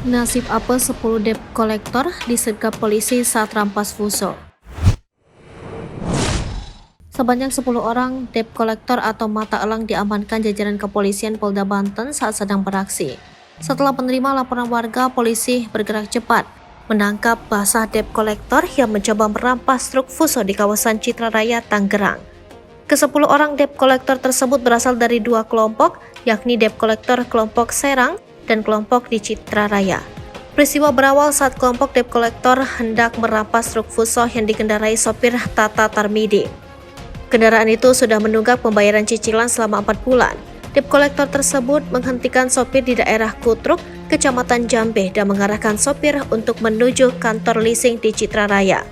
Nasib apa 10 debt kolektor disergap polisi saat rampas Fuso? Sebanyak 10 orang debt kolektor atau mata elang diamankan jajaran kepolisian Polda Banten saat sedang beraksi. Setelah menerima laporan warga, polisi bergerak cepat menangkap basah debt kolektor yang mencoba merampas truk Fuso di kawasan Citra Raya, Tangerang. Ke-10 orang debt kolektor tersebut berasal dari dua kelompok, yakni debt kolektor kelompok Serang dan kelompok di Citra Raya. Peristiwa berawal saat kelompok debt kolektor hendak merampas truk Fuso yang dikendarai sopir Tata Tarmidi. Kendaraan itu sudah menunggak pembayaran cicilan selama 4 bulan. Debt kolektor tersebut menghentikan sopir di daerah Kutruk, Kecamatan Jambe, dan mengarahkan sopir untuk menuju kantor leasing di Citra Raya.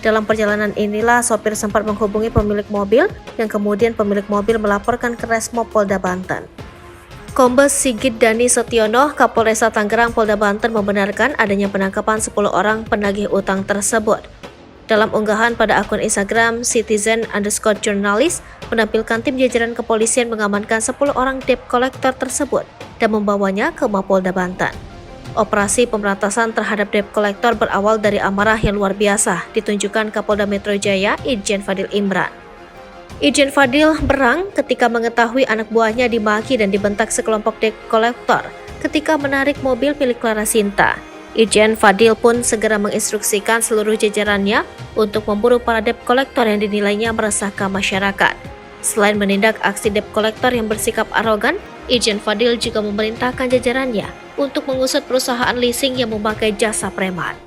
Dalam perjalanan inilah sopir sempat menghubungi pemilik mobil, yang kemudian pemilik mobil melaporkan ke Resmob Polda Banten. Kombes Sigit Dani Setiono, Kapolresta Tangerang Polda Banten membenarkan adanya penangkapan 10 orang penagih utang tersebut. Dalam unggahan pada akun Instagram, citizen_journalist menampilkan tim jajaran kepolisian mengamankan 10 orang debt kolektor tersebut dan membawanya ke Mapolda Banten. Operasi pemberantasan terhadap debt kolektor berawal dari amarah yang luar biasa ditunjukkan Kapolda Metro Jaya, Irjen Fadil Imran. Irjen Fadil berang ketika mengetahui anak buahnya dimaki dan dibentak sekelompok debt kolektor ketika menarik mobil milik Clara Sinta. Irjen Fadil pun segera menginstruksikan seluruh jajarannya untuk memburu para debt kolektor yang dinilainya meresahkan masyarakat. Selain menindak aksi debt kolektor yang bersikap arogan, Irjen Fadil juga memerintahkan jajarannya untuk mengusut perusahaan leasing yang memakai jasa preman.